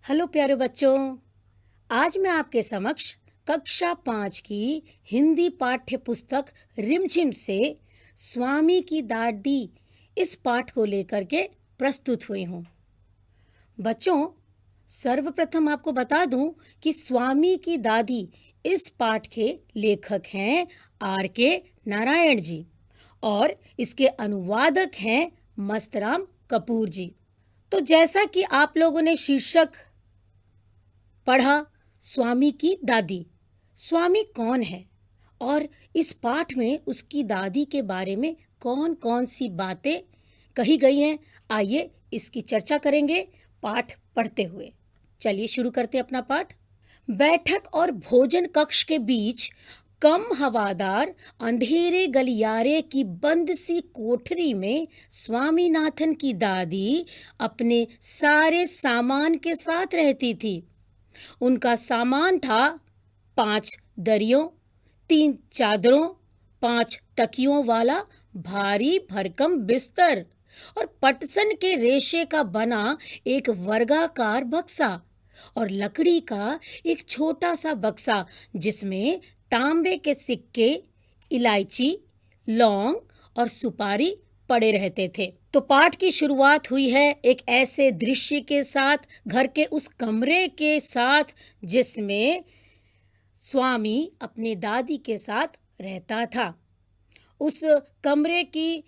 Hello प्यारे बच्चों। आज मैं आपके समक्ष कक्षा 5 की हिंदी पाठ्य पुस्तक रिमझिम से स्वामी की दादी इस पाठ को लेकर के प्रस्तुत हुई हूँ। बच्चों, सर्वप्रथम आपको बता दूं कि स्वामी की दादी इस पाठ के लेखक हैं R.K. नारायण जी और इसके अनुवादक हैं मस्तराम कपूर जी। तो जैसा कि आप लोगों ने शीर्षक पढ़ा, स्वामी की दादी। स्वामी कौन है और इस पाठ में उसकी दादी के बारे में कौन कौन सी बातें कही गई हैं, आइए इसकी चर्चा करेंगे पाठ पढ़ते हुए। चलिए शुरू करते हैं अपना पाठ। बैठक और भोजन कक्ष के बीच कम हवादार अंधेरे गलियारे की बंद सी कोठरी में स्वामीनाथन की दादी अपने सारे सामान के साथ रहती थी। उनका सामान था 5 दरियों, 3 चादरों, 5 तकियों वाला भारी भरकम बिस्तर और पटसन के रेशे का बना एक वर्गाकार बक्सा और लकड़ी का एक छोटा सा बक्सा जिसमें तांबे के सिक्के, इलायची, लौंग और सुपारी पड़े रहते थे। तो पाठ की शुरुआत हुई है एक ऐसे दृश्य के साथ, घर के उस कमरे के साथ जिसमें स्वामी अपनी दादी के साथ रहता था। उस कमरे की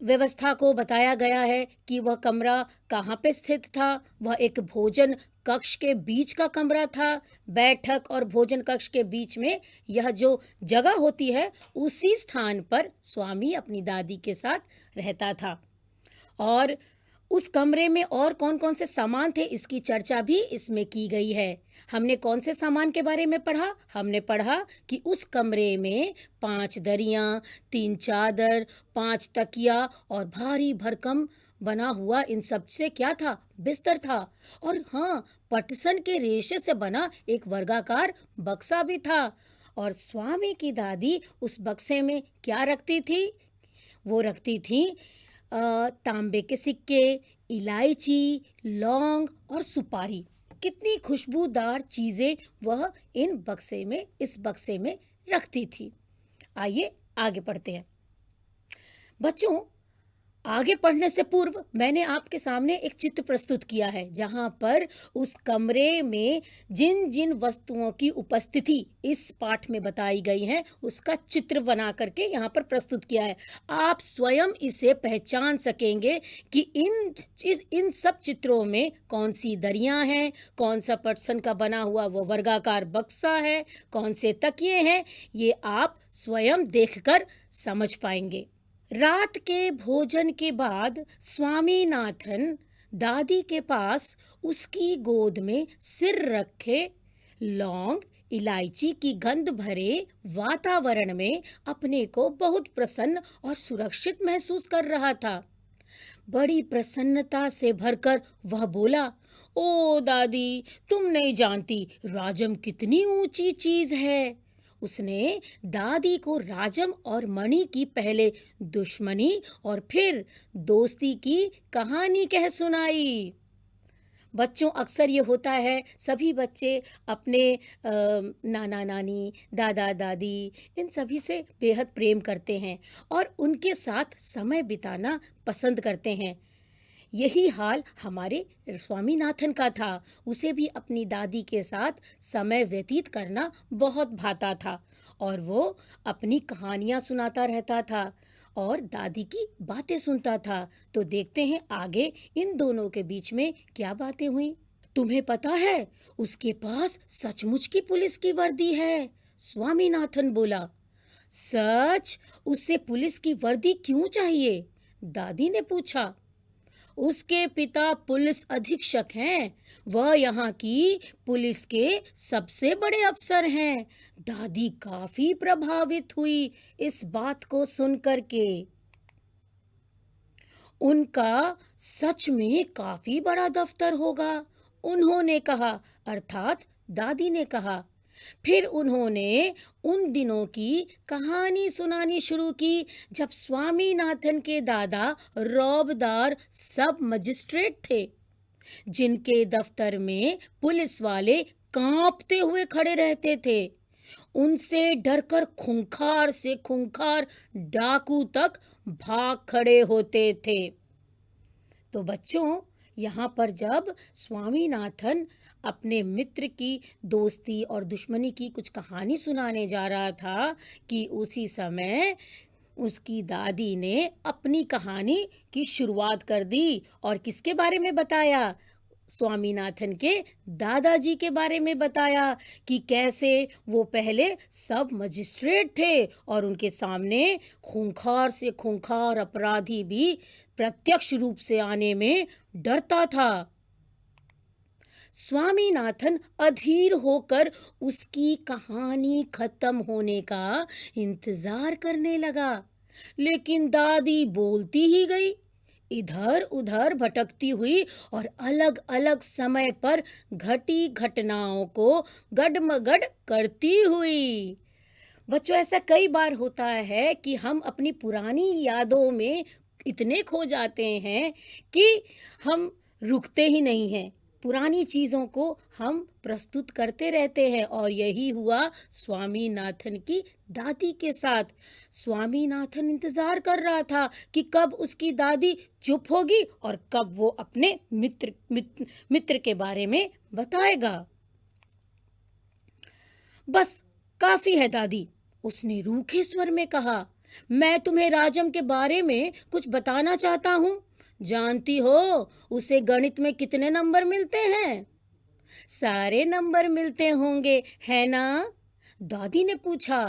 व्यवस्था को बताया गया है कि वह कमरा कहाँ पे स्थित था। वह एक भोजन कक्ष के बीच का कमरा था। बैठक और भोजन कक्ष के बीच में यह जो जगह होती है, उसी स्थान पर स्वामी अपनी दादी के साथ रहता था। और उस कमरे में और कौन-कौन से सामान थे, इसकी चर्चा भी इसमें की गई है। हमने कौन से सामान के बारे में पढ़ा? हमने पढ़ा कि उस कमरे में 5 दरियाँ, 3 चादर, 5 तकिया और भारी भरकम बना हुआ इन सब से क्या था? बिस्तर था। और हाँ, पटसन के रेशे से बना एक वर्गाकार बक्सा भी था। और स्वामी की दादी उस बक्से में क्या रखती थी? वो रखती थी तांबे के सिक्के, इलायची, लौंग और सुपारी। कितनी खुशबूदार चीजें वह इस बक्से में रखती थी। आइए आगे पढ़ते हैं। बच्चों, आगे पढ़ने से पूर्व मैंने आपके सामने एक चित्र प्रस्तुत किया है जहां पर उस कमरे में जिन जिन वस्तुओं की उपस्थिति इस पाठ में बताई गई है, उसका चित्र बना करके यहाँ पर प्रस्तुत किया है। आप स्वयं इसे पहचान सकेंगे कि इन सब चित्रों में कौन सी दरियां हैं, कौन सा पटसन का बना हुआ वो वर्गाकार बक्सा है, कौन से तकिए हैं, ये आप स्वयं देखकर समझ पाएंगे। रात के भोजन के बाद स्वामीनाथन दादी के पास उसकी गोद में सिर रखे लौंग इलायची की गंध भरे वातावरण में अपने को बहुत प्रसन्न और सुरक्षित महसूस कर रहा था। बड़ी प्रसन्नता से भरकर वह बोला, ओ दादी, तुम नहीं जानती राजम कितनी ऊंची चीज है। उसने दादी को राजम और मणि की पहले दुश्मनी और फिर दोस्ती की कहानी कह सुनाई। बच्चों, अक्सर ये होता है, सभी बच्चे अपने नाना नानी, दादा दादी, इन सभी से बेहद प्रेम करते हैं और उनके साथ समय बिताना पसंद करते हैं। यही हाल हमारे स्वामीनाथन का था। उसे भी अपनी दादी के साथ समय व्यतीत करना बहुत भाता था और वो अपनी कहानियां सुनाता रहता था और दादी की बातें सुनता था। तो देखते हैं आगे इन दोनों के बीच में क्या बातें हुई। तुम्हें पता है, उसके पास सचमुच की पुलिस की वर्दी है, स्वामीनाथन बोला। सच? उसे पुलिस की वर्दी क्यों चाहिए? दादी ने पूछा। उसके पिता पुलिस अधीक्षक हैं। वह यहाँ की पुलिस के सबसे बड़े अफसर हैं। दादी काफी प्रभावित हुई इस बात को सुनकर के। उनका सच में काफी बड़ा दफ्तर होगा, उन्होंने कहा, अर्थात दादी ने कहा। फिर उन्होंने उन दिनों की कहानी सुनानी शुरू की जब स्वामीनाथन के दादा रौबदार सब मजिस्ट्रेट थे। जिनके दफ्तर में पुलिस वाले कांपते हुए खड़े रहते थे। उनसे डरकर खूंखार से खूंखार डाकू तक भाग खड़े होते थे। तो बच्चों, यहाँ पर जब स्वामीनाथन अपने मित्र की दोस्ती और दुश्मनी की कुछ कहानी सुनाने जा रहा था कि उसी समय उसकी दादी ने अपनी कहानी की शुरुआत कर दी। और किसके बारे में बताया? स्वामीनाथन के दादाजी के बारे में बताया कि कैसे वो पहले सब मजिस्ट्रेट थे और उनके सामने खूंखार से खूंखार अपराधी भी प्रत्यक्ष रूप से आने में डरता था। स्वामीनाथन अधीर होकर उसकी कहानी खत्म होने का इंतजार करने लगा, लेकिन दादी बोलती ही गई, इधर उधर भटकती हुई और अलग अलग समय पर घटी घटनाओं को गडमगड करती हुई। बच्चों, ऐसा कई बार होता है कि हम अपनी पुरानी यादों में इतने खो जाते हैं कि हम रुकते ही नहीं हैं। पुरानी चीज़ों को हम प्रस्तुत करते रहते हैं और यही हुआ स्वामीनाथन की दादी के साथ। स्वामीनाथन इंतज़ार कर रहा था कि कब उसकी दादी चुप होगी और कब वो अपने मित्र के बारे में बताएगा। बस काफ़ी है दादी, उसने रूखे स्वर में कहा। मैं तुम्हें राजम के बारे में कुछ बताना चाहता हूँ। जानती हो उसे गणित में कितने नंबर मिलते हैं? सारे नंबर मिलते होंगे, है ना? दादी ने पूछा।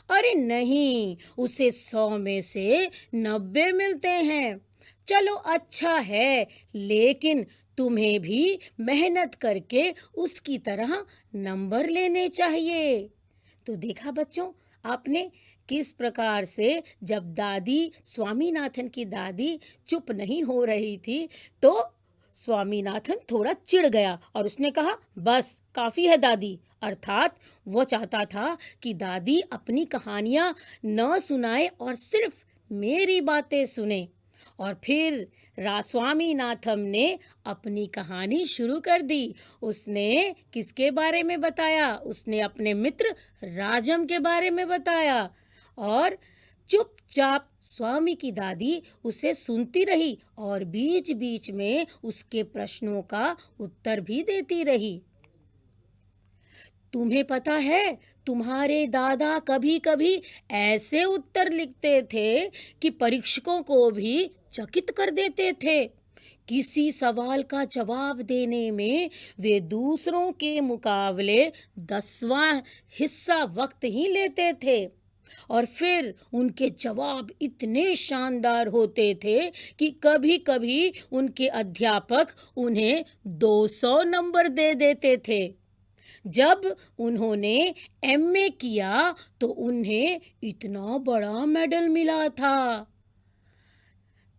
अरे नहीं, उसे 100 में से 90 मिलते हैं। चलो अच्छा है, लेकिन तुम्हें भी मेहनत करके उसकी तरह नंबर लेने चाहिए। तो देखा बच्चों, आपने किस प्रकार से जब दादी, स्वामीनाथन की दादी चुप नहीं हो रही थी, तो स्वामीनाथन थोड़ा चिढ़ गया और उसने कहा, बस काफ़ी है दादी। अर्थात वो चाहता था कि दादी अपनी कहानियाँ न सुनाए और सिर्फ मेरी बातें सुने। और फिर स्वामीनाथन ने अपनी कहानी शुरू कर दी। उसने किसके बारे में बताया? उसने अपने मित्र राजम के बारे में बताया और चुपचाप स्वामी की दादी उसे सुनती रही और बीच बीच में उसके प्रश्नों का उत्तर भी देती रही। तुम्हें पता है, तुम्हारे दादा कभी कभी ऐसे उत्तर लिखते थे कि परीक्षकों को भी चकित कर देते थे। किसी सवाल का जवाब देने में वे दूसरों के मुकाबले 10वां हिस्सा वक्त ही लेते थे और फिर उनके जवाब इतने शानदार होते थे कि कभी कभी उनके अध्यापक उन्हें 200 नंबर दे देते थे। जब उन्होंने एमए किया तो उन्हें इतना बड़ा मेडल मिला था।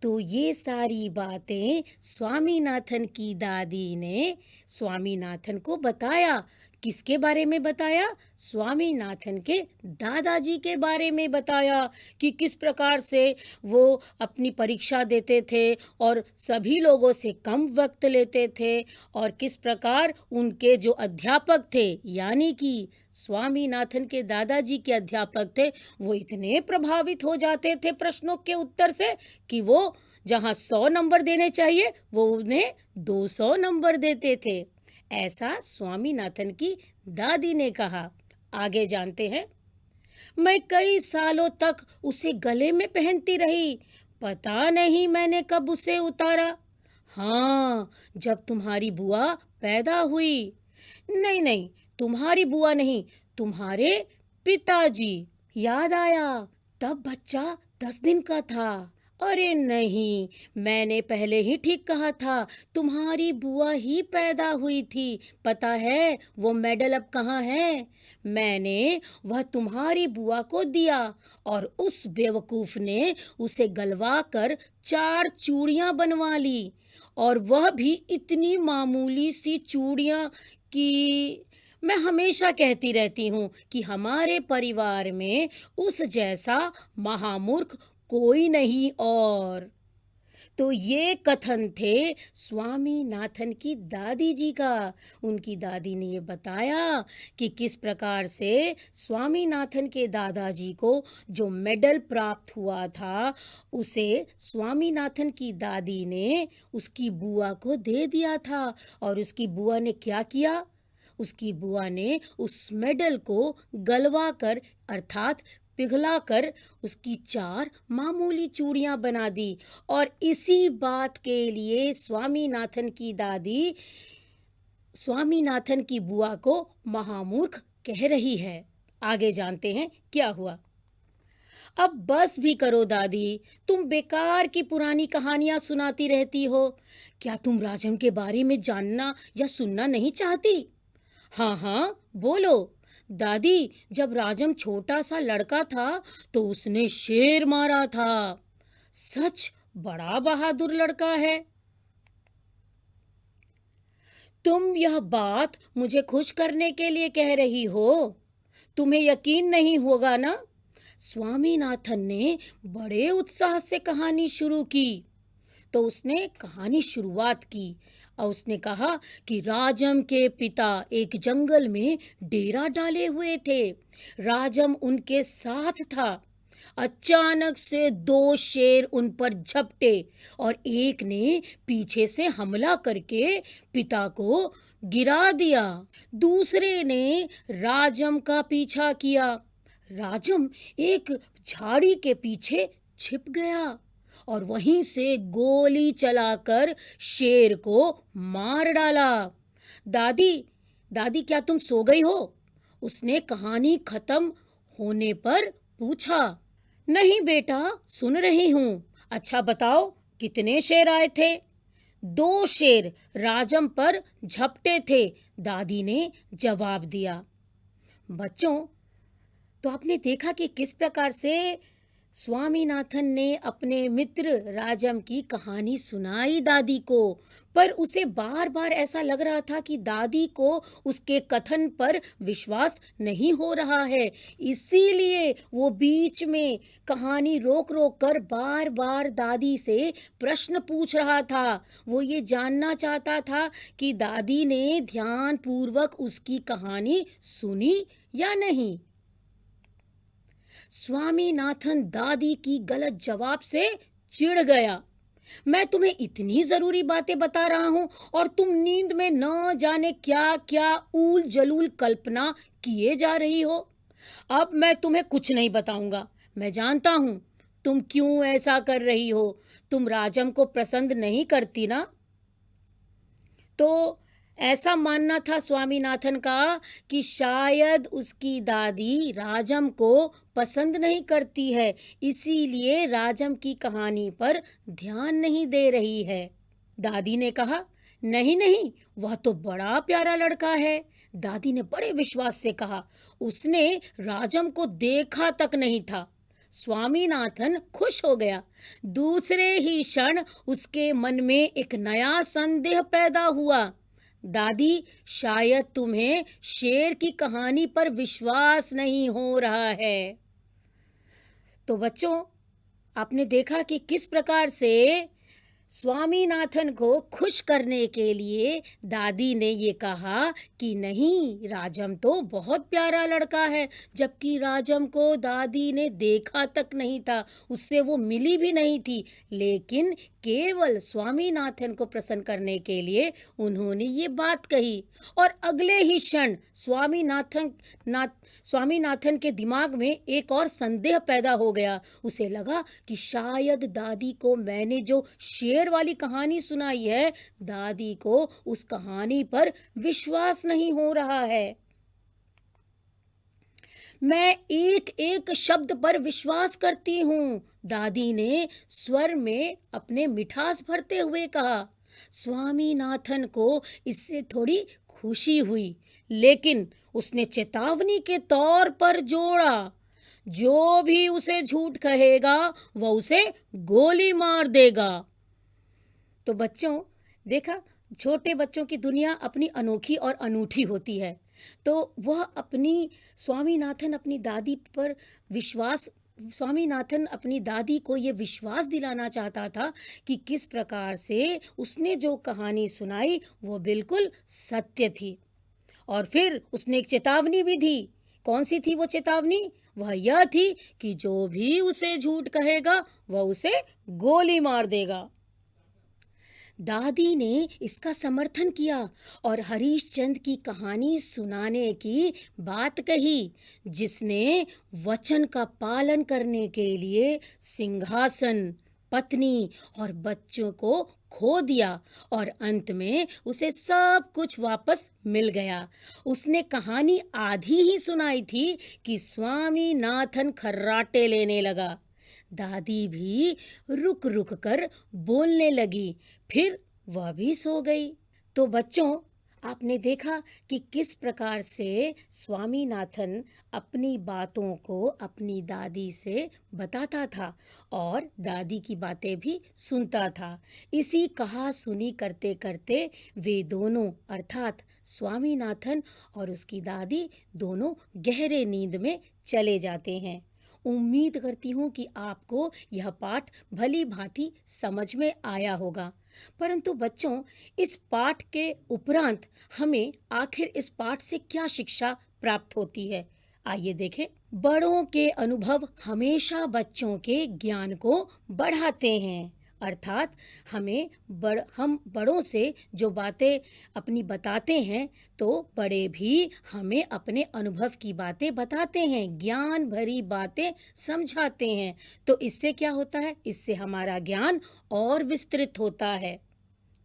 तो ये सारी बातें स्वामीनाथन की दादी ने स्वामीनाथन को बताया। किसके बारे में बताया? स्वामीनाथन के दादाजी के बारे में बताया कि किस प्रकार से वो अपनी परीक्षा देते थे और सभी लोगों से कम वक्त लेते थे और किस प्रकार उनके जो अध्यापक थे, यानी कि स्वामीनाथन के दादाजी के अध्यापक थे, वो इतने प्रभावित हो जाते थे प्रश्नों के उत्तर से कि वो जहाँ 100 नंबर देने चाहिए वो उन्हें 200 नंबर देते थे। ऐसा स्वामीनाथन की दादी ने कहा। आगे जानते हैं। मैं कई सालों तक उसे गले में पहनती रही, पता नहीं मैंने कब उसे उतारा। हाँ, जब तुम्हारी बुआ पैदा हुई। नहीं नहीं, तुम्हारी बुआ नहीं, तुम्हारे पिताजी। याद आया, तब बच्चा 10 दिन का था। अरे नहीं, मैंने पहले ही ठीक कहा था, तुम्हारी बुआ ही पैदा हुई थी। पता है वो मेडल अब कहाँ है? मैंने वह तुम्हारी बुआ को दिया और उस बेवकूफ ने उसे गलवा कर 4 चूड़ियाँ बनवा ली, और वह भी इतनी मामूली सी चूड़ियाँ कि मैं हमेशा कहती रहती हूँ कि हमारे परिवार में उस जैसा महामूर्ख कोई नहीं। और तो ये कथन थे स्वामीनाथन की दादी जी का। उनकी दादी ने ये बताया कि किस प्रकार से स्वामीनाथन के दादाजी को जो मेडल प्राप्त हुआ था, उसे स्वामीनाथन की दादी ने उसकी बुआ को दे दिया था। और उसकी बुआ ने क्या किया? उसकी बुआ ने उस मेडल को गलवा कर अर्थात पिघलाकर उसकी 4 मामूली चूड़ियां बना दी। और इसी बात के लिए स्वामीनाथन की दादी स्वामीनाथन की बुआ को महामूर्ख कह रही है। आगे जानते हैं क्या हुआ। अब बस भी करो दादी, तुम बेकार की पुरानी कहानियां सुनाती रहती हो। क्या तुम राजम के बारे में जानना या सुनना नहीं चाहती? हाँ हाँ, बोलो। दादी, जब राजम छोटा सा लड़का था तो उसने शेर मारा था। सच? बड़ा बहादुर लड़का है। तुम यह बात मुझे खुश करने के लिए कह रही हो? तुम्हें यकीन नहीं होगा ना? स्वामीनाथन ने बड़े उत्साह से कहानी शुरू की। तो उसने कहानी शुरुआत की और उसने कहा कि राजम के पिता एक जंगल में डेरा डाले हुए थे। राजम उनके साथ था। अचानक से 2 शेर उन पर झपटे और एक ने पीछे से हमला करके पिता को गिरा दिया। दूसरे ने राजम का पीछा किया। राजम एक झाड़ी के पीछे छिप गया और वहीं से गोली चलाकर शेर को मार डाला। दादी, दादी क्या तुम सो गई हो? उसने कहानी खत्म होने पर पूछा। नहीं बेटा, सुन रही हूँ। अच्छा बताओ, कितने शेर आए थे? 2 शेर राजम पर झपटे थे, दादी ने जवाब दिया। बच्चों, तो आपने देखा कि किस प्रकार से स्वामीनाथन ने अपने मित्र राजम की कहानी सुनाई दादी को, पर उसे बार बार ऐसा लग रहा था कि दादी को उसके कथन पर विश्वास नहीं हो रहा है। इसीलिए वो बीच में कहानी रोक रोक कर बार बार दादी से प्रश्न पूछ रहा था। वो ये जानना चाहता था कि दादी ने ध्यानपूर्वक उसकी कहानी सुनी या नहीं। स्वामीनाथन दादी की गलत जवाब से चिढ़ गया। मैं तुम्हें इतनी जरूरी बातें बता रहा हूं और तुम नींद में न जाने क्या क्या ऊल जलूल कल्पना किए जा रही हो। अब मैं तुम्हें कुछ नहीं बताऊंगा। मैं जानता हूं तुम क्यों ऐसा कर रही हो। तुम राजम को पसंद नहीं करती ना? तो ऐसा मानना था स्वामीनाथन का कि शायद उसकी दादी राजम को पसंद नहीं करती है, इसीलिए राजम की कहानी पर ध्यान नहीं दे रही है। दादी ने कहा, नहीं नहीं, वह तो बड़ा प्यारा लड़का है। दादी ने बड़े विश्वास से कहा। उसने राजम को देखा तक नहीं था। स्वामीनाथन खुश हो गया। दूसरे ही क्षण उसके मन में एक नया संदेह पैदा हुआ। दादी, शायद तुम्हें शेर की कहानी पर विश्वास नहीं हो रहा है। तो बच्चों, आपने देखा कि किस प्रकार से स्वामीनाथन को खुश करने के लिए दादी ने ये कहा कि नहीं, राजम तो बहुत प्यारा लड़का है, जबकि राजम को दादी ने देखा तक नहीं था, उससे वो मिली भी नहीं थी। लेकिन केवल स्वामीनाथन को प्रसन्न करने के लिए उन्होंने ये बात कही। और अगले ही क्षण स्वामीनाथन के दिमाग में एक और संदेह पैदा हो गया। उसे लगा कि शायद दादी को मैंने जो शेर वाली कहानी सुनाई है, दादी को उस कहानी पर विश्वास नहीं हो रहा है। मैं एक एक शब्द पर विश्वास करती हूँ, दादी ने स्वर में अपने मिठास भरते हुए कहा। स्वामीनाथन को इससे थोड़ी खुशी हुई, लेकिन उसने चेतावनी के तौर पर जोड़ा, जो भी उसे झूठ कहेगा वह उसे गोली मार देगा। तो बच्चों, देखा, छोटे बच्चों की दुनिया अपनी अनोखी और अनूठी होती है। तो वह स्वामीनाथन अपनी दादी पर विश्वास स्वामीनाथन अपनी दादी को ये विश्वास दिलाना चाहता था कि किस प्रकार से उसने जो कहानी सुनाई वो बिल्कुल सत्य थी। और फिर उसने एक चेतावनी भी दी। कौन सी थी वो चेतावनी? वह यह थी कि जो भी उसे झूठ कहेगा वह उसे गोली मार देगा। दादी ने इसका समर्थन किया और हरीशचंद्र की कहानी सुनाने की बात कही, जिसने वचन का पालन करने के लिए सिंहासन, पत्नी और बच्चों को खो दिया और अंत में उसे सब कुछ वापस मिल गया। उसने कहानी आधी ही सुनाई थी कि स्वामीनाथन खर्राटे लेने लगा। दादी भी रुक रुक कर बोलने लगी, फिर वह भी सो गई। तो बच्चों, आपने देखा कि किस प्रकार से स्वामीनाथन अपनी बातों को अपनी दादी से बताता था और दादी की बातें भी सुनता था। इसी कहा सुनी करते करते वे दोनों अर्थात स्वामीनाथन और उसकी दादी दोनों गहरे नींद में चले जाते हैं। उम्मीद करती हूँ कि आपको यह पाठ भली भांति समझ में आया होगा। परंतु बच्चों, इस पाठ के उपरांत हमें आखिर इस पाठ से क्या शिक्षा प्राप्त होती है? आइए देखें। बड़ों के अनुभव हमेशा बच्चों के ज्ञान को बढ़ाते हैं। अर्थात हम बड़ों से जो बातें अपनी बताते हैं तो बड़े भी हमें अपने अनुभव की बातें बताते हैं, ज्ञान भरी बातें समझाते हैं। तो इससे क्या होता है? इससे हमारा ज्ञान और विस्तृत होता है।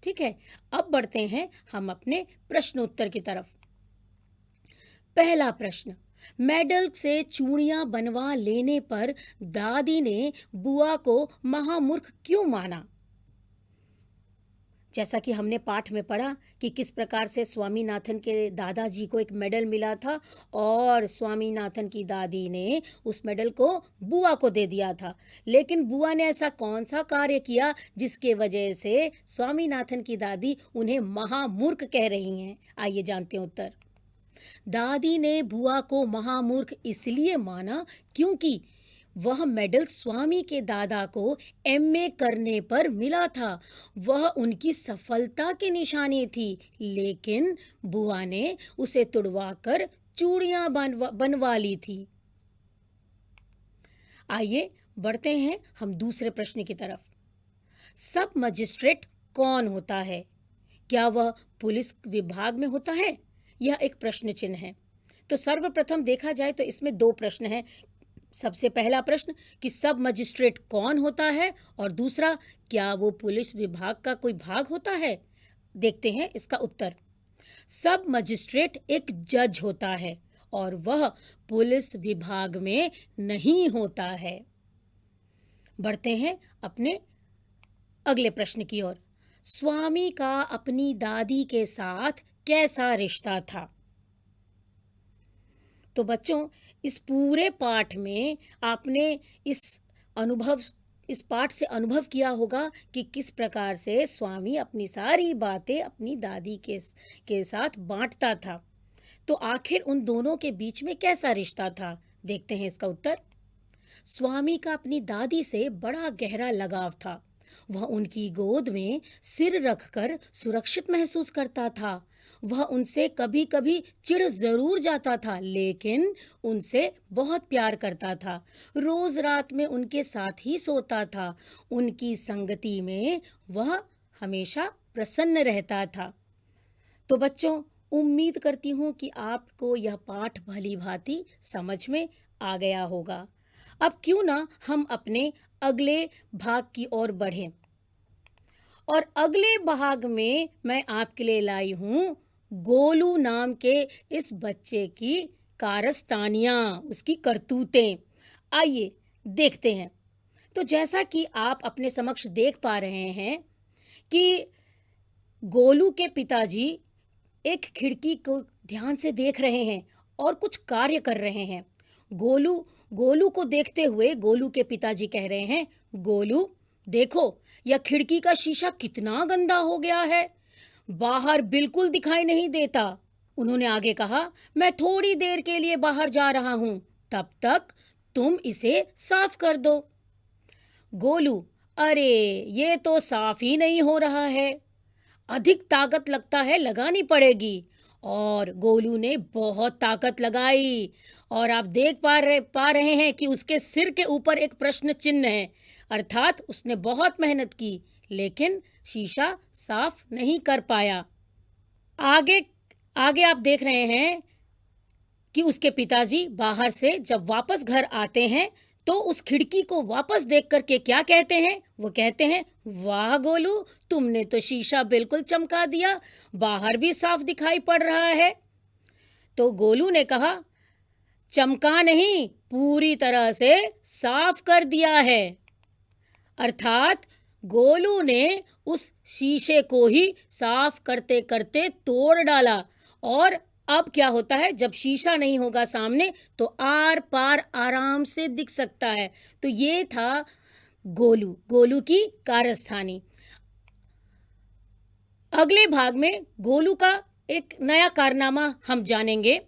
ठीक है, अब बढ़ते हैं हम अपने प्रश्नोत्तर की तरफ। पहला प्रश्न, मेडल से चूड़ियां बनवा लेने पर दादी ने बुआ को महामूर्ख क्यों माना? जैसा कि हमने पाठ में पढ़ा कि किस प्रकार से स्वामीनाथन के दादाजी को एक मेडल मिला था और स्वामीनाथन की दादी ने उस मेडल को बुआ को दे दिया था। लेकिन बुआ ने ऐसा कौन सा कार्य किया जिसके वजह से स्वामीनाथन की दादी उन्हें महामूर्ख कह रही हैं? आइए जानते हैं उत्तर। दादी ने बुआ को महामूर्ख इसलिए माना क्योंकि वह मेडल स्वामी के दादा को एमए करने पर मिला था। वह उनकी सफलता की निशानी थी, लेकिन बुआ ने उसे तुड़वाकर चूड़ियां बनवा ली थी। आइए बढ़ते हैं हम दूसरे प्रश्न की तरफ। सब मजिस्ट्रेट कौन होता है? क्या वह पुलिस विभाग में होता है? यह एक प्रश्न चिन्ह है। तो सर्वप्रथम देखा जाए तो इसमें दो प्रश्न हैं। सबसे पहला प्रश्न कि सब मजिस्ट्रेट कौन होता है और दूसरा क्या वो पुलिस विभाग का कोई भाग होता है? देखते हैं इसका उत्तर। सब मजिस्ट्रेट एक जज होता है और वह पुलिस विभाग में नहीं होता है। बढ़ते हैं अपने अगले प्रश्न की ओर। स्वामी का अपनी दादी के साथ कैसा रिश्ता था? तो बच्चों, इस पूरे पाठ में आपने इस पाठ से अनुभव किया होगा कि किस प्रकार से स्वामी अपनी सारी बातें अपनी दादी के साथ बांटता था। तो आखिर उन दोनों के बीच में कैसा रिश्ता था? देखते हैं इसका उत्तर। स्वामी का अपनी दादी से बड़ा गहरा लगाव था। वह उनकी गोद में सिर रखकर सुरक्षित महसूस करता था। वह उनसे कभी कभी चिढ़ जरूर जाता था, लेकिन उनसे बहुत प्यार करता था। रोज रात में उनके साथ ही सोता था। उनकी संगति में वह हमेशा प्रसन्न रहता था। तो बच्चों, उम्मीद करती हूँ कि आपको यह पाठ भली भांति समझ में आ गया होगा। अब क्यों ना हम अपने अगले भाग की ओर बढ़ें। और अगले भाग में मैं आपके लिए लाई हूँ गोलू नाम के इस बच्चे की कारस्तानियाँ, उसकी करतूतें। आइए देखते हैं। तो जैसा कि आप अपने समक्ष देख पा रहे हैं कि गोलू के पिताजी एक खिड़की को ध्यान से देख रहे हैं और कुछ कार्य कर रहे हैं। गोलू को देखते हुए गोलू के पिताजी कह रहे हैं, गोलू देखो, यह खिड़की का शीशा कितना गंदा हो गया है, बाहर बिल्कुल दिखाई नहीं देता। उन्होंने आगे कहा, मैं थोड़ी देर के लिए बाहर जा रहा हूं, तब तक तुम इसे साफ कर दो। गोलू, अरे ये तो साफ ही नहीं हो रहा है, अधिक ताकत लगता है लगानी पड़ेगी। और गोलू ने बहुत ताकत लगाई और आप देख पा रहे हैं कि उसके सिर के ऊपर एक प्रश्न चिन्ह है, अर्थात उसने बहुत मेहनत की लेकिन शीशा साफ नहीं कर पाया। आगे आगे आप देख रहे हैं कि उसके पिताजी बाहर से जब वापस घर आते हैं तो उस खिड़की को वापस देख करके क्या कहते हैं? वो कहते हैं, वाह गोलू, तुमने तो शीशा बिल्कुल चमका दिया, बाहर भी साफ दिखाई पड़ रहा है। तो गोलू ने कहा, चमका नहीं, पूरी तरह से साफ कर दिया है। अर्थात गोलू ने उस शीशे को ही साफ करते करते तोड़ डाला। और अब क्या होता है, जब शीशा नहीं होगा सामने तो आर पार आराम से दिख सकता है। तो ये था गोलू की कारस्तानी। अगले भाग में गोलू का एक नया कारनामा हम जानेंगे।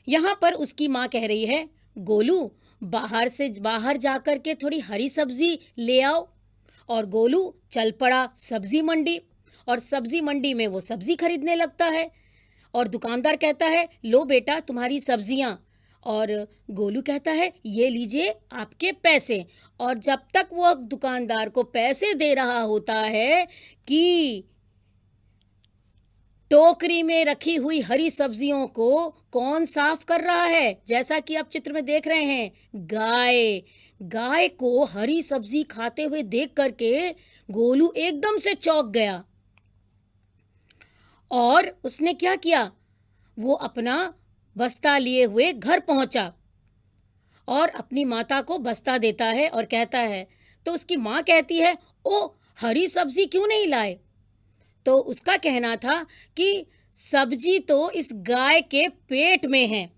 यहाँ पर उसकी माँ कह रही है, गोलू बाहर जाकर के थोड़ी हरी सब्जी ले आओ। और गोलू चल पड़ा सब्जी मंडी और सब्जी मंडी में वो सब्जी खरीदने लगता है और दुकानदार कहता है, लो बेटा तुम्हारी सब्जियां। और गोलू कहता है, ये लीजिए आपके पैसे। और जब तक वो दुकानदार को पैसे दे रहा होता है कि टोकरी में रखी हुई हरी सब्जियों को कौन साफ कर रहा है, जैसा कि आप चित्र में देख रहे हैं, गाय को हरी सब्जी खाते हुए देख करके गोलू एकदम से चौंक गया और उसने क्या किया, वो अपना बस्ता लिए हुए घर पहुंचा और अपनी माता को बस्ता देता है और कहता है, तो उसकी माँ कहती है, ओ हरी सब्जी क्यों नहीं लाए? तो उसका कहना था कि सब्जी तो इस गाय के पेट में है,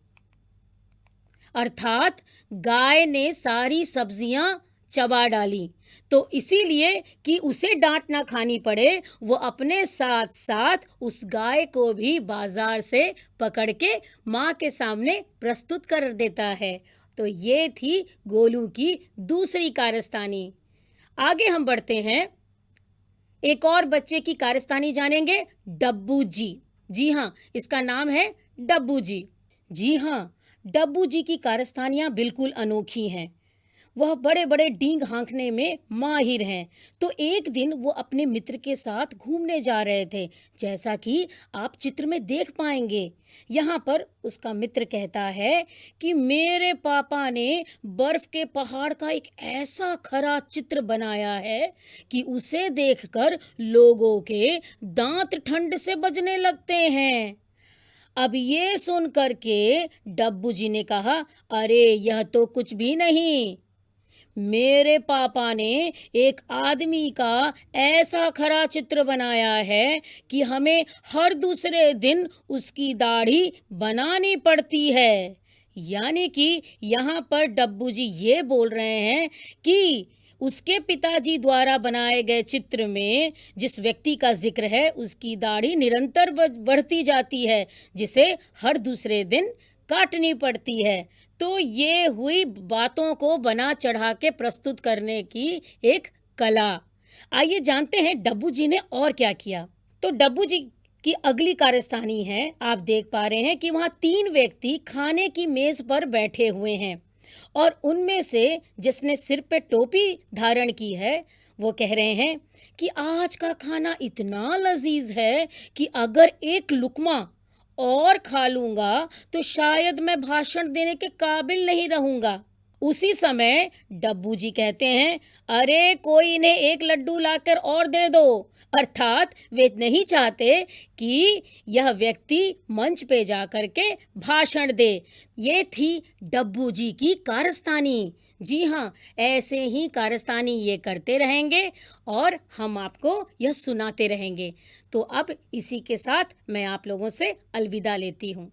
अर्थात गाय ने सारी सब्जियां चबा डाली। तो इसीलिए कि उसे डांट ना खानी पड़े, वो अपने साथ साथ उस गाय को भी बाजार से पकड़ के माँ के सामने प्रस्तुत कर देता है। तो ये थी गोलू की दूसरी कारस्तानी। आगे हम बढ़ते हैं, एक और बच्चे की कारस्तानी जानेंगे, डब्बू जी। जी हाँ, इसका नाम है डब्बू जी। जी हाँ, डब्बू जी की कारस्तानियां बिल्कुल अनोखी हैं। वह बड़े बड़े डींग हाँकने में माहिर हैं। तो एक दिन वो अपने मित्र के साथ घूमने जा रहे थे, जैसा कि आप चित्र में देख पाएंगे। यहाँ पर उसका मित्र कहता है कि मेरे पापा ने बर्फ के पहाड़ का एक ऐसा खरा चित्र बनाया है कि उसे देखकर लोगों के दांत ठंड से बजने लगते हैं। अब ये सुन करके डब्बू जी ने कहा, अरे यह तो कुछ भी नहीं, मेरे पापा ने एक आदमी का ऐसा खरा चित्र बनाया है कि हमें हर दूसरे दिन उसकी दाढ़ी बनानी पड़ती है। यानी कि यहाँ पर डब्बू जी ये बोल रहे हैं कि उसके पिताजी द्वारा बनाए गए चित्र में जिस व्यक्ति का जिक्र है, उसकी दाढ़ी निरंतर बढ़ती जाती है, जिसे हर दूसरे दिन काटनी पड़ती है। तो ये हुई बातों को बना चढ़ा के प्रस्तुत करने की एक कला। आइए जानते हैं डब्बू जी ने और क्या किया। तो डब्बू जी की अगली कारस्तानी है, आप देख पा रहे हैं कि वहां 3 व्यक्ति खाने की मेज पर बैठे हुए हैं और उनमें से जिसने सिर पे टोपी धारण की है, वो कह रहे हैं कि आज का खाना इतना लजीज है कि अगर एक लुकमा और खा लूंगा तो शायद मैं भाषण देने के काबिल नहीं रहूंगा। उसी समय डब्बू जी कहते हैं, अरे कोई इन्हें एक लड्डू लाकर और दे दो। अर्थात वे नहीं चाहते कि यह व्यक्ति मंच पे जाकर के भाषण दे। ये थी डब्बू जी की कारस्तानी। जी हाँ, ऐसे ही कारस्तानी ये करते रहेंगे और हम आपको यह सुनाते रहेंगे। तो अब इसी के साथ मैं आप लोगों से अलविदा लेती हूँ।